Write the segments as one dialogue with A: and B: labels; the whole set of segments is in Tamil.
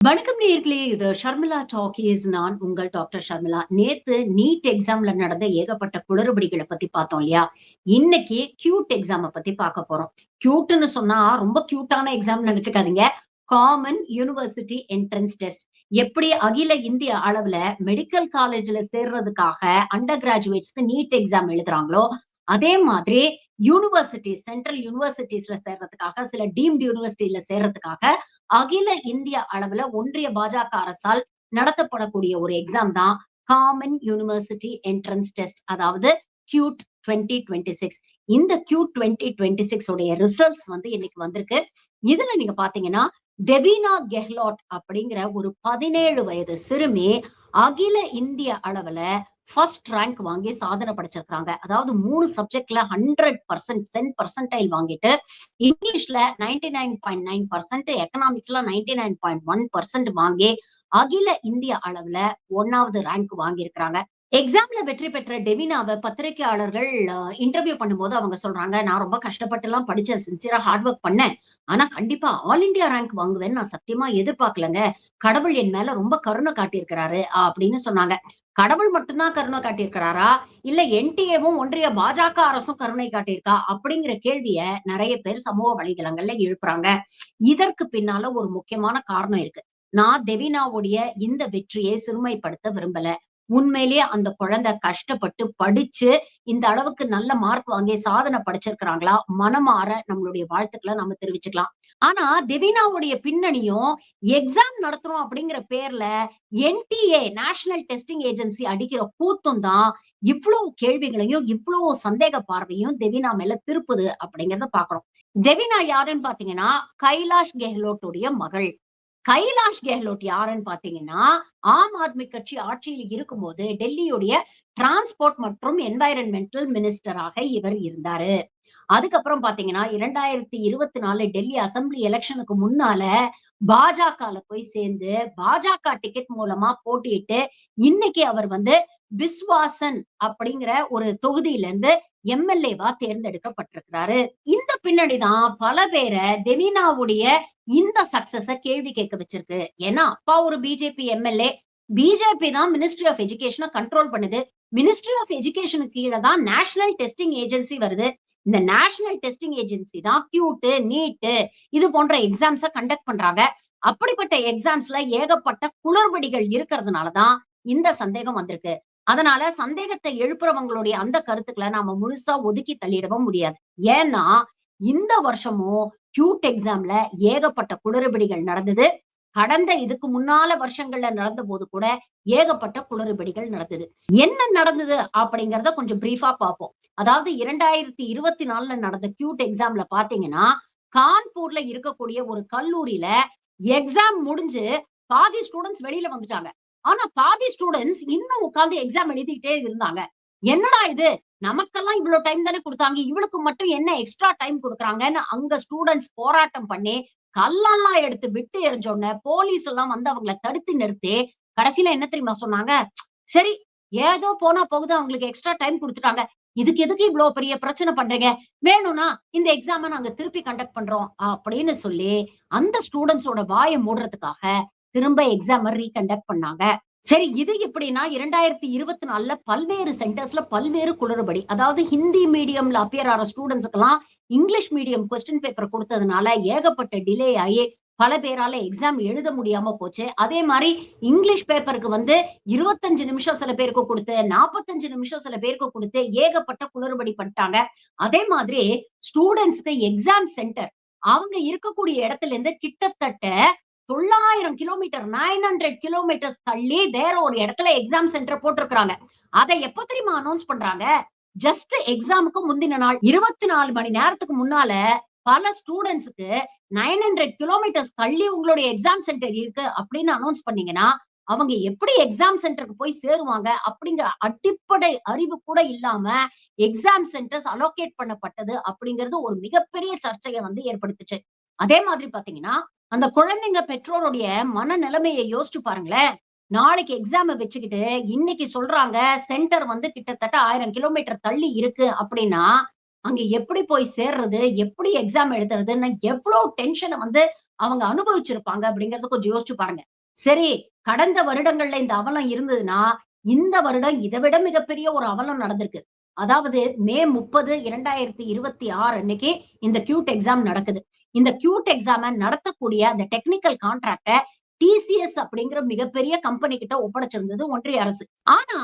A: வணக்கம் நேயர்களே. இது ஷர்மிளா டாக்கீஸ். நான் உங்கள் டாக்டர் ஷர்மிளா. நேத்து நீட் எக்ஸாம்ல நடந்த ஏகப்பட்ட குளறுபடிகள பத்தி பார்த்தோம் இல்லையா? இன்னைக்கு கியூட் எக்ஸாம பத்தி பார்க்க போறோம். கியூட்ன்னு சொன்னா ரொம்ப கியூட்டான எக்ஸாம்னு நெனச்சுக்காதீங்க. Common university entrance test. எப்படி அகில இந்திய அளவுல மெடிக்கல் காலேஜ்ல சேர்றதுக்காக அண்டர் கிராஜுவேட்ஸ்க்கு நீட் எக்ஸாம் எழுதுறாங்களோ, அதே மாதிரி சென்ட்ரல் யூனிவர்சிட்டீஸ்ல சேர்றதுக்காக, சில டீம்ட் யூனிவர்சிட்டில சேர்றதுக்காக அகில இந்திய அளவுல ஒன்றிய பாஜக அரசால் நடத்தப்படக்கூடிய ஒரு எக்ஸாம் தான் காமன் யூனிவர்சிட்டி என்ட்ரன்ஸ் டெஸ்ட். அதாவது கியூட் 2026. இந்த கியூட் 2026 உடைய ரிசல்ட்ஸ் வந்து இன்னைக்கு வந்திருக்கு. இதுல நீங்க பாத்தீங்கன்னா டெவினா கெஹ்லாட் அப்படிங்கிற ஒரு 17 வயது சிறுமி அகில இந்திய அளவுல ஃபர்ஸ்ட் ரேங்க் வாங்கி சாதனை படைச்சிருக்காங்க. அதாவது 3 சப்ஜெக்ட்ல 100% 10% வாங்கிட்டு, இங்கிலீஷ்ல 99.9%, எக்கனாமிக்ஸ்ல 99.1% வாங்கி அகில இந்திய அளவுல 1வது ரேங்க் வாங்கியிருக்கிறாங்க. எக்ஸாம்ல வெற்றி பெற்ற டெவினாவ பத்திரிகையாளர்கள் இன்டர்வியூ பண்ணும்போது அவங்க சொல்றாங்க, "நான் ரொம்ப கஷ்டப்பட்டுலாம் படிச்சேன். சின்சியரா ஹார்ட் ஒர்க் பண்ணேன். ஆனா கண்டிப்பா ஆல் இந்தியா ரேங்க் வாங்குவேன்னு நான் சத்தியமா எதிர்பார்க்கலங்க. கடவுள் என் மேல ரொம்ப கருணை காட்டியிருக்கிறாரு" அப்படின்னு சொன்னாங்க. கடவுள் மட்டும் தான் கருணை காட்டியிருக்கிறாரா? இல்ல என்டிஏவும் ஒன்றிய பாஜக அரசும் கருணை காட்டியிருக்கா? அப்படிங்கிற கேள்விய நெறைய பேர் சமூக வலைதளங்கள்ல எழுப்புறாங்க. இதற்கு பின்னால ஒரு முக்கியமான காரணம் இருக்கு. நான் டெவினாவுடைய இந்த வெற்றியை சிறுமைப்படுத்த விரும்பல. உண்மையிலேயே அந்த குழந்தை கஷ்டப்பட்டு படிச்சு இந்த அளவுக்கு நல்ல மார்க் வாங்கி சாதனை படைச்சிருக்கிறாங்களா? மனமாற நம்மளுடைய வாழ்த்துக்கள நம்ம தெரிவிச்சுக்கலாம். ஆனா டெவினாவுடைய பின்னணியும் எக்ஸாம் நடத்துறோம் அப்படிங்கிற பேர்ல என்டிஏ நேஷனல் டெஸ்டிங் ஏஜென்சி அடிக்கிற கூத்தும் தான் இவ்வளவு கேள்விகளையும், இவ்வளவு சந்தேக பார்வையும் டெவினா மேல திருப்புது அப்படிங்கிறத பார்க்கிறோம். டெவினா யாருன்னு பார்த்தீங்கன்னா, கைலாஷ் கெஹ்லோட்டுடைய மகள். கைலாஷ் கெஹ்லோட் யாருன்னு பார்த்தீங்கன்னா, ஆம் ஆத்மி கட்சி ஆட்சியில் இருக்கும்போது டெல்லியுடைய டிரான்ஸ்போர்ட் மற்றும் என்வைரன்மென்டல் மினிஸ்டராக இவர் இருந்தாரு. அதுக்கப்புறம் பார்த்தீங்கன்னா, 2024 டெல்லி அசெம்பிளி எலக்ஷனுக்கு முன்னால பாஜகல போய் சேர்ந்து, பாஜக டிக்கெட் மூலமா போட்டியிட்டு, இன்னைக்கு அவர் வந்து பிஸ்வாசன் அப்படிங்கிற ஒரு தொகுதியிலிருந்து எம்எல்ஏவா தேர்ந்தெடுக்கப்பட்டிருக்கிறாரு. இந்த பின்னணி தான் பல பேர டெவினாவுடைய இந்த சக்சஸ கேள்வி கேட்க வச்சிருக்கு. ஏன்னா, அப்பா ஒரு பிஜேபி எம்எல்ஏ. பிஜேபி தான் மினிஸ்ட்ரி ஆஃப் எஜுகேஷன கண்ட்ரோல் பண்ணுது. மினிஸ்ட்ரி ஆஃப் எஜுகேஷனுக்கு கீழ தான் நேஷனல் டெஸ்டிங் ஏஜென்சி வருது. இந்த நேஷனல் டெஸ்டிங் ஏஜென்சி தான் கியூட், நீட் இது போன்ற எக்ஸாம்ஸ கண்டக்ட் பண்றாங்க. அப்படிப்பட்ட எக்ஸாம்ஸ்ல ஏகப்பட்ட குளறுபடிகள் இருக்கிறதுனால தான் இந்த சந்தேகம் வந்திருக்கு. அதனால சந்தேகத்தை எழுப்புறவங்களுடைய அந்த கருத்துக்கள நாம முழுசா ஒதுக்கி தள்ளிடவும் முடியாது. ஏன்னா, இந்த வருஷமும் கியூட் எக்ஸாம்ல ஏகப்பட்ட குளறுபடிகள் நடந்தது. கடந்த இதுக்கு முன்னால வருஷங்கள்ல நடந்தபோது கூட ஏகப்பட்ட குளறுபடிகள் நடந்தது. என்ன நடந்தது அப்படிங்கிறத கொஞ்சம் பிரீஃபா பார்ப்போம். அதாவது 2024ல நடந்த கியூட் எக்ஸாம்ல பார்த்தீங்கன்னா, கான்பூர்ல இருக்கக்கூடிய ஒரு கல்லூரியில எக்ஸாம் முடிஞ்சு பாதி ஸ்டூடண்ட்ஸ் வெளியில வந்துட்டாங்க. ஆனா பாதி ஸ்டூடண்ட்ஸ் இன்னும் உட்கார்ந்து எக்ஸாம் எழுதிக்கிட்டே இருந்தாங்க. என்னடா இது? நமக்கெல்லாம் இவ்ளோ டைம் தானே குடுத்தாங்க. இவளுக்கு மட்டும் என்ன எக்ஸ்ட்ரா டைம் குடுக்குறாங்கன்னு அங்க ஸ்டூடண்ட்ஸ் போராட்டம் பண்ணி, கல்லெல்லாம் எடுத்து விட்டு எறிஞ்சோனே, போலீஸ் எல்லாம் வந்து அவங்கள தடுத்து நிறுத்தி, கடைசியில என்ன தெரியுமா சொன்னாங்க? சரி, ஏதோ போனா போகுது அவங்களுக்கு எக்ஸ்ட்ரா டைம் குடுத்துட்டாங்க. இதுக்கு எதுக்கு இவ்ளோ பெரிய பிரச்சனை பண்றீங்க? வேணும்னா இந்த எக்ஸாம நாங்க திருப்பி கண்டக்ட் பண்றோம். அப்படின்னு சொல்லி, அந்த ஸ்டூடண்ட்ஸோட வாய மூடுறதுக்காக திரும்ப எக்ஸாம ரீகண்டக்ட் பண்ணாங்க. சரி, இது எப்படின்னா 2024ல பல்வேறு சென்டர்ஸ்ல பல்வேறு குளறுபடி. அதாவது ஹிந்தி மீடியம்ல அப்பியர் ஆற ஸ்டூடண்ட்ஸ்க்கெல்லாம் இங்கிலீஷ் மீடியம் கொஸ்டின் பேப்பர் குடுத்ததுனால ஏகப்பட்ட டிலே ஆயி பல பேரால எக்ஸாம் எழுத முடியாம போச்சு. அதே மாரி இங்கிலீஷ் பேப்பருக்கு வந்து 25 நிமிஷம் சில பேருக்கு குடுத்து, 45 நிமிஷம் சில பேருக்கு குடுத்து ஏகப்பட்ட குளறுபடி பண்ணிட்டாங்க. அதே மாதிரி ஸ்டூடண்ட்ஸ்க்கு எக்ஸாம் சென்டர் அவங்க இருக்கக்கூடிய இடத்துல இருந்து கிட்டத்தட்ட 900 கிலோமீட்டர் 900 கிலோமீட்டர்ஸ் தள்ளி வேற ஒரு இடத்துல எக்ஸாம் சென்டர் போட்டிருக்காங்க. அத எப்ப தெரியுமா அனௌன்ஸ் பண்றாங்க? ஜஸ்ட் எக்ஸாமுக்கு முந்தின நாள் 24 மணி நேரத்துக்கு முன்னால பல ஸ்டூடண்ட்ஸ்க்கு 900 கிலோமீட்டர்ஸ் தள்ளி உங்களுடைய எக்ஸாம் சென்டர் இருக்கு அப்படின்னு அனௌன்ஸ் பண்ணீங்கன்னா, அவங்க எப்படி எக்ஸாம் சென்டருக்கு போய் சேருவாங்க? அப்படிங்கிற அடிப்படை அறிவு கூட இல்லாம எக்ஸாம் சென்டர்ஸ் அலோகேட் பண்ணப்பட்டது அப்படிங்கிறது ஒரு மிகப்பெரிய சர்ச்சைய வந்து ஏற்படுத்துச்சு. அதே மாதிரி பாத்தீங்கன்னா, அந்த குழந்தைங்க பெற்றோருடைய மனநிலைமைய யோசிச்சு பாருங்களேன். நாளைக்கு எக்ஸாம வச்சுக்கிட்டு, இன்னைக்கு சொல்றாங்க சென்டர் வந்து கிட்டத்தட்ட 1000 கிலோமீட்டர் தள்ளி இருக்கு அப்படின்னா, அங்க எப்படி போய் சேர்றது? எப்படி எக்ஸாம் எழுதுறதுன்னு எவ்ளோ டென்ஷன வந்து அவங்க அனுபவிச்சிருப்பாங்க அப்படிங்கறத கொஞ்சம் யோசிச்சு பாருங்க. சரி, கடந்த வருடங்கள்ல இந்த அவலம் இருந்ததுன்னா, இந்த வருடம் இத விட மிகப்பெரிய ஒரு அவலம் நடந்திருக்கு. அதாவது மே 30, 2026 அன்னைக்கு இந்த கியூட் எக்ஸாம் நடக்குது. இந்த கியூட் எக்ஸாம நடத்தக்கூடிய அந்த டெக்னிக்கல் கான்ட்ராக்ட்ட டிசிஎஸ் அப்படிங்கிற மிகப்பெரிய கம்பெனி கிட்ட ஒப்படைச்சிருந்தது ஒன்றிய அரசு. ஆனா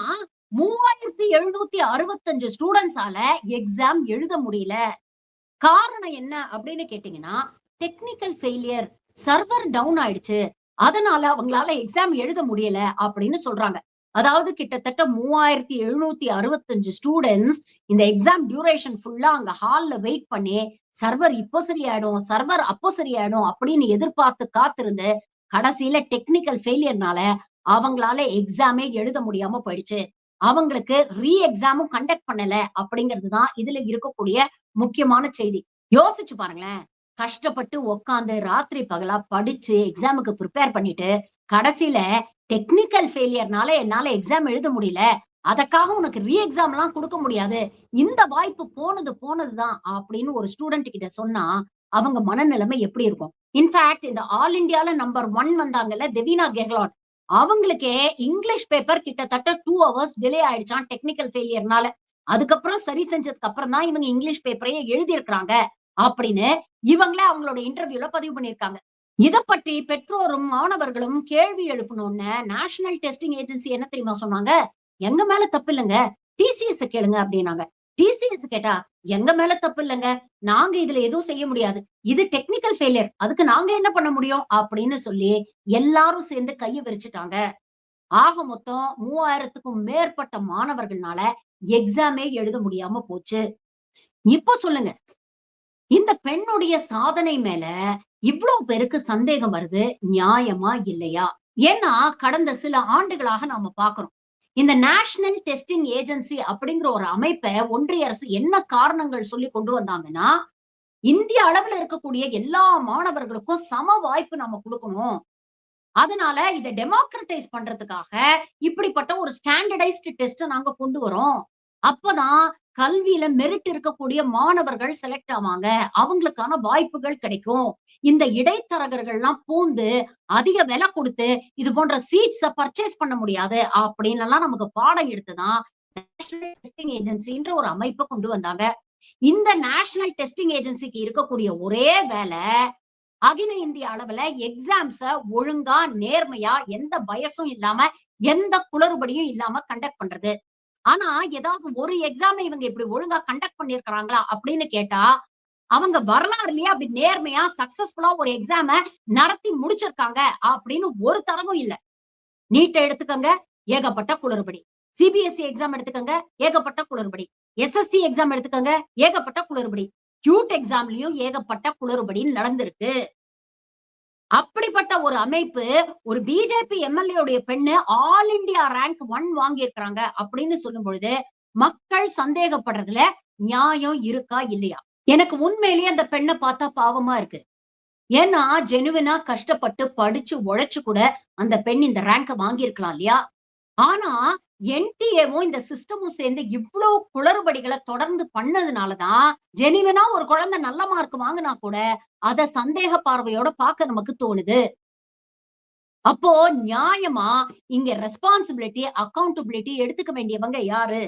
A: 3765 ஸ்டூடண்ட்ஸால எக்ஸாம் எழுத முடியல. காரணம் என்ன அப்படின்னு கேட்டீங்கன்னா, டெக்னிக்கல் ஃபெயிலியர். சர்வர் டவுன் ஆயிடுச்சு. அதனால அவங்களால எக்ஸாம் எழுத முடியல அப்படின்னு சொல்றாங்க. அதாவது கிட்டத்தட்ட 3765 ஸ்டூடண்ட்ஸ் இந்த எக்ஸாம் டியூரேஷன் ஃபுல்லா அங்க ஹால்ல வெயிட் பண்ணி, சர்வர் இப்ப சரியாயிடும், சர்வர் அப்ப சரியாயிடும் அப்படின்னு எதிர்பார்த்து காத்திருந்து, கடைசியில டெக்னிக்கல் ஃபெயிலியர்னால அவங்களால எக்ஸாமே எழுத முடியாம போயிடுச்சு. அவங்களுக்கு எக்ஸாமும் கண்டக்ட் பண்ணல அப்படிங்கிறது தான் இதுல இருக்கக்கூடிய முக்கியமான செய்தி. யோசிச்சு பாருங்களேன். கஷ்டப்பட்டு உட்கார்ந்து ராத்திரி பகலா படிச்சு எக்ஸாமுக்கு பிரிப்பேர் பண்ணிட்டு, கடைசியில டெக்னிக்கல் ஃபெயிலியர்னால என்னால எக்ஸாம் எழுத முடியல. அதற்காக உனக்கு எக்ஸாம்லாம் குடுக்க முடியாது. இந்த வாய்ப்பு போனது போனது தான் அப்படின்னு ஒரு ஸ்டூடண்ட் கிட்ட சொன்னா, அவங்க மனநிலைமை எப்படி இருக்கும்? இன்ஃபாக்ட் இந்த ஆல் இண்டியால நம்பர் 1 வந்தாங்கல்ல தெவினா கெஹ்லோட். அவங்களுக்கே இங்கிலீஷ் பேப்பர் கிட்டத்தட்ட 2 ஹவர்ஸ் டிலே ஆயிடுச்சாம் டெக்னிக்கல் ஃபெயிலியர்னால. அதுக்கப்புறம் சரி செஞ்சதுக்கு அப்புறம் தான் இவங்க இங்கிலீஷ் பேப்பரையே எழுதியிருக்கிறாங்க அப்படின்னு இவங்களே அவங்களோட இன்டர்வியூல பதிவு பண்ணியிருக்காங்க. இத பற்றி பெற்றோரும் மாணவர்களும் கேள்வி எழுப்பணும்னு நேஷனல் டெஸ்டிங் ஏஜென்சி என்ன தெரியுமா சொன்னாங்க? எங்க மேல தப்பு இல்லங்க. டிசிஎஸ் கேளுங்க அப்படின்னாங்க. டிசிஎஸ் கேட்டா எங்க மேல தப்பு இல்லங்க. நாங்க இதுல எதுவும் செய்ய முடியாது. இது டெக்னிக்கல் ஃபெயிலியர். அதுக்கு நாங்க என்ன பண்ண முடியும்? அப்படின்னு சொல்லி எல்லாரும் சேர்ந்து கைய விரிச்சுட்டாங்க. ஆக மொத்தம் 3000க்கும் மேற்பட்ட மாணவர்கள்னால எக்ஸாமே எழுத முடியாம போச்சு. இப்ப சொல்லுங்க. இந்த பெண்ணுடைய சாதனை மேல இவ்ளோ பேருக்கு சந்தேகம் வருது. நியாயமா? இல்லையா? ஏன்னா, கடந்த சில ஆண்டுகளாக நாம பார்க்கிறோம். இந்த நேஷனல் டெஸ்டிங் ஏஜென்சி அப்படிங்கிற ஒரு அமைப்ப ஒன்றிய அரசு என்ன காரணங்கள் சொல்லி கொண்டு வந்தாங்கன்னா, இந்திய அளவுல இருக்கக்கூடிய எல்லா மாணவர்களுக்கும் சம வாய்ப்பு நம்ம குடுக்கணும். அதனால இத டெமோக்ரடைஸ் பண்றதுக்காக இப்படிப்பட்ட ஒரு ஸ்டாண்டர்டைஸ்ட் டெஸ்ட்ட நாங்க கொண்டு வரோம். அப்பதான் கல்வியில மெரிட் இருக்கக்கூடிய மாணவர்கள் செலக்ட் ஆவாங்க. அவங்களுக்கான வாய்ப்புகள் கிடைக்கும். இந்த இடைத்தரகர்கள்லாம் பூந்து அதிக விலை குடுத்து இது போன்ற சீட்ஸ பர்ச்சேஸ் பண்ண முடியாது அப்படின்னுலாம் நமக்கு பாடம் எடுத்து தான் நேஷனல் டெஸ்டிங் ஏஜென்சின்ற ஒரு அமைப்ப கொண்டு வந்தாங்க. இந்த நேஷனல் டெஸ்டிங் ஏஜென்சிக்கு இருக்கக்கூடிய ஒரே வேலை அகில இந்திய அளவுல எக்ஸாம்ஸ ஒழுங்கா, நேர்மையா, எந்த பயசும் இல்லாம, எந்த குளறுபடியும் இல்லாம கண்டக்ட் பண்றது. ஆனா, ஏதாவது ஒரு எக்ஸாம இவங்க இப்படி ஒழுங்கா கண்டக்ட் பண்ணியிருக்கிறாங்களா அப்படின்னு கேட்டா, அவங்க வரலாறுலயே அப்படி நேர்மையா, சக்சஸ்ஃபுல்லா ஒரு எக்ஸாம நடத்தி முடிச்சிருக்காங்க அப்படின்னு ஒரு தரவும் இல்ல. நீட்ட எடுத்துக்கங்க, ஏகப்பட்ட குளறுபடி. சிபிஎஸ்இ எக்ஸாம் எடுத்துக்கங்க, ஏகப்பட்ட குளறுபடி. எஸ்எஸ்சி எக்ஸாம் எடுத்துக்கங்க, ஏகப்பட்ட குளறுபடி. கியூட் எக்ஸாம்லயும் ஏகப்பட்ட குளறுபடி நடந்திருக்கு. அப்படிப்பட்ட ஒரு அமைப்பு, ஒரு பிஜேபி எம்எல்ஏ உடைய பெண்ணு ஆல் இண்டியா ரேங்க் 1 வாங்கியிருக்கிறாங்க அப்படின்னு சொல்லும் பொழுது, மக்கள் சந்தேகப்படுறதுல நியாயம் இருக்கா? இல்லையா? எனக்கு உண்மையிலேயே அந்த பெண்ண பார்த்தா பாவமா இருக்கு. ஏன்னா, ஜெனுவினா கஷ்டப்பட்டு படிச்சு உழைச்சு கூட அந்த பெண் இந்த ரேங்க வாங்கியிருக்கலாம் இல்லையா? ஆனா, என்டிஏவும் இந்த சிஸ்டமும் சேர்ந்து இவ்ளோ குளறுபடிகள தொடர்ந்து பண்ணதுனால தான், ஜெனுவினா ஒரு குழந்தை நல்ல மார்க் வாங்குனா கூட, அத சந்தேக பார்வையோட பார்க்க நமக்கு தோணுது. அப்போ நியாயமா இங்க ரெஸ்பான்சிபிலிட்டி, அக்கவுண்டபிலிட்டி எடுத்துக்க வேண்டியவங்க யாரு?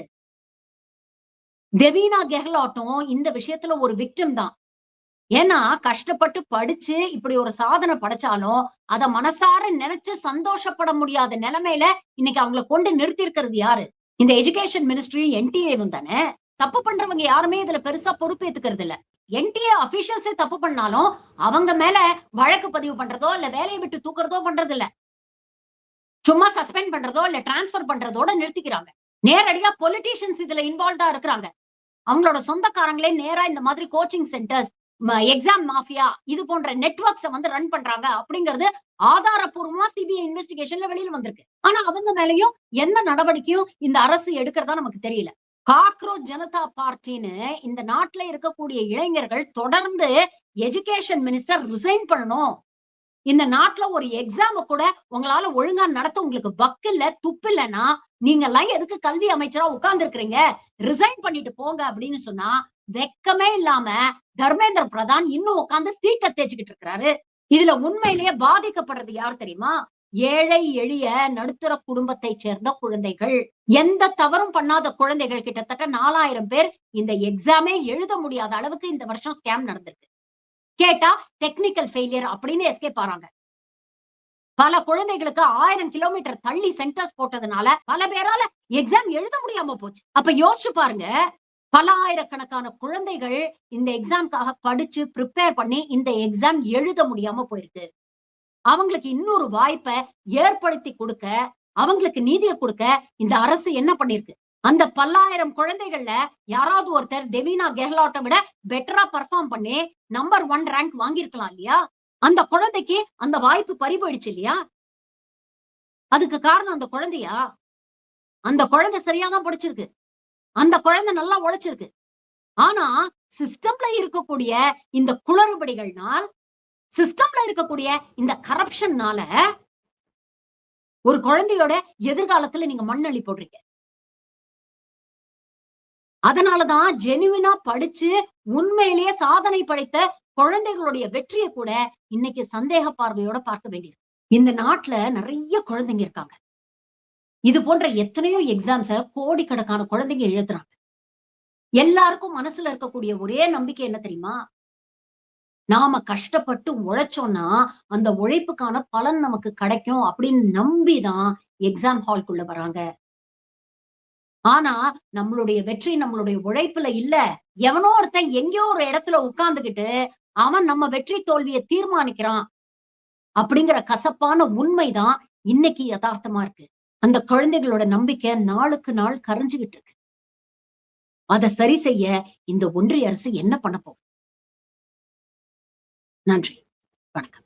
A: தெவீனா கெஹ்லோட்டும் இந்த விஷயத்துல ஒரு விக்டிம் தான். ஏன்னா, கஷ்டப்பட்டு படிச்சு இப்படி ஒரு சாதனை படைச்சாலும், அத மனசார நெனச்சு சந்தோஷப்பட முடியாத நிலைமையில இன்னைக்கு அவங்கள கொண்டு நிறுத்தியிருக்கிறது யாரு? இந்த எஜுகேஷன் மினிஸ்ட்ரியும், என்டிஏவும் தானே! தப்பு பண்றவங்க யாருமே இதுல பெருசா பொறுப்பேத்துக்கிறது இல்ல. என்டிஏ அபிஷியல்ஸே தப்பு பண்ணாலும், அவங்க மேல வழக்கு பதிவு பண்றதோ, இல்ல வேலைய விட்டு தூக்குறதோ பண்றதில்ல. சும்மா சஸ்பெண்ட் பண்றதோ, இல்ல டிரான்ஸ்பர் பண்றதோட நிறுத்திக்கிறாங்க. நேரடியா பொலிட்டீஷியன்ஸ் இதுல இன்வால்வ்டா இருக்கிறாங்க. அவங்களோட சொந்தக்காரங்களே நேரா இந்த மாதிரி கோச்சிங் சென்டர்ஸ், எக்ஸாம் மாஃபியா இது போன்ற நெட்வொர்க்ஸ வந்து ரன் பண்றாங்க அப்படிங்கிறது ஆதாரப்பூர்வமா சிபிஐ இன்வெஸ்டிகேஷன்ல வெளியில வந்திருக்கு. ஆனா அவங்க மேலயும் எந்த நடவடிக்கையும் இந்த அரசு எடுக்கிறதா நமக்கு தெரியல. காக்ரோச் ஜனதா பார்ட்டின்னு இந்த நாட்டுல இருக்கக்கூடிய இளைஞர்கள் தொடர்ந்து எஜுகேஷன் மினிஸ்டர் ரிசைன் பண்ணணும். இந்த நாட்டுல ஒரு எக்ஸாம கூட உங்களால ஒழுங்கா நடத்த உங்களுக்கு வக்கு இல்ல, துப்பு இல்லன்னா, நீங்கலாம் எதுக்கு கல்வி அமைச்சரா உட்கார்ந்து இருக்கிறீங்க? ரிசைன் பண்ணிட்டு போங்க அப்படின்னு சொன்னா, வெட்கமே இல்லாம தர்மேந்திர பிரதான் இன்னும் உட்கார்ந்து சீட்ட தேய்ச்சுக்கிட்டு இருக்கிறாரு. இதுல உண்மையிலேயே பாதிக்கப்படுறது யார் தெரியுமா? ஏழை எளிய நடுத்தர குடும்பத்தை சேர்ந்த குழந்தைகள். எந்த தவறும் பண்ணாத குழந்தைகள் கிட்டத்தட்ட 4000 பேர் இந்த எக்ஸாமே எழுத முடியாத அளவுக்கு இந்த வருஷம் ஸ்கேம் நடந்திருக்கு. கேட்டா டெக்னிக்கல் ஃபெயிலியர் அப்படின்னு எஸ்கேப் ஆறாங்க. பல குழந்தைகளுக்கு 1000 கிலோமீட்டர் தள்ளி சென்டர்ஸ் போட்டதுனால பல பேரால எக்ஸாம் எழுத முடியாம போச்சு. அப்ப யோசிச்சு பாருங்க. பல ஆயிரக்கணக்கான குழந்தைகள் இந்த எக்ஸாம்க்காக படிச்சு பிரிப்பேர் பண்ணி இந்த எக்ஸாம் எழுத முடியாம போயிருக்கு. அவங்களுக்கு இன்னொரு வாய்ப்ப ஏற்படுத்தி கொடுக்க, அவங்களுக்கு நீதிய கொடுக்க இந்த அரசு என்ன பண்ணிருக்கு? அந்த பல்லாயிரம் குழந்தைகள்ல யாராவது ஒருத்தர் டெவினா கெஹ்லாட்ட விட பெட்டரா பெர்ஃபார்ம் பண்ணி நம்பர் 1 ரேங்க் வாங்கியிருக்கலாம் இல்லையா? அந்த குழந்தைக்கு அந்த வாய்ப்பு பறி போயிடுச்சு இல்லையா? அதுக்கு காரணம் அந்த குழந்தையா? அந்த குழந்தை சரியா தான் படிச்சிருக்கு. அந்த குழந்தை நல்லா உழைச்சிருக்கு. ஆனா சிஸ்டம்ல இருக்கக்கூடிய இந்த குளறுபடிகள்னால், சிஸ்டம்ல இருக்கக்கூடிய இந்த கரப்ஷன்னால ஒரு குழந்தையோட எதிர்காலத்துல நீங்க மண்ணள்ளி போடுறீங்க. அதனாலதான் ஜெனுவினா படிச்சு உண்மையிலேயே சாதனை படைத்த குழந்தைகளுடைய வெற்றியை கூட இன்னைக்கு சந்தேக பார்வையோட பார்க்க வேண்டியிருக்கு. இந்த நாட்டுல நிறைய குழந்தைங்க இருக்காங்க. இது போன்ற எத்தனையோ எக்ஸாம்ஸ கோடிக்கணக்கான குழந்தைங்க எழுதுறாங்க. எல்லாருக்கும் மனசுல இருக்கக்கூடிய ஒரே நம்பிக்கை என்ன தெரியுமா? நாம கஷ்டப்பட்டு உழைச்சோம்னா, அந்த உழைப்புக்கான பலன் நமக்கு கிடைக்கும் அப்படின்னு நம்பிதான் எக்ஸாம் ஹால்க்குள்ள வராங்க. ஆனா, நம்மளுடைய வெற்றி நம்மளுடைய உழைப்புல இல்ல. எவனோ ஒருத்தன் எங்கேயோ ஒரு இடத்துல உட்கார்ந்துகிட்டு, அவன் நம்ம வெற்றி தோல்விய தீர்மானிக்கிறான். அப்படிங்கிற கசப்பான உண்மைதான் இன்னைக்கு யதார்த்தமா இருக்கு. அந்த குழந்தைகளோட நம்பிக்கை நாளுக்கு நாள் கரைஞ்சுகிட்டு இருக்கு. அத சரி செய்ய இந்த ஒன்றிய அரசு என்ன பண்ண போகுது? நன்றி. வணக்கம்.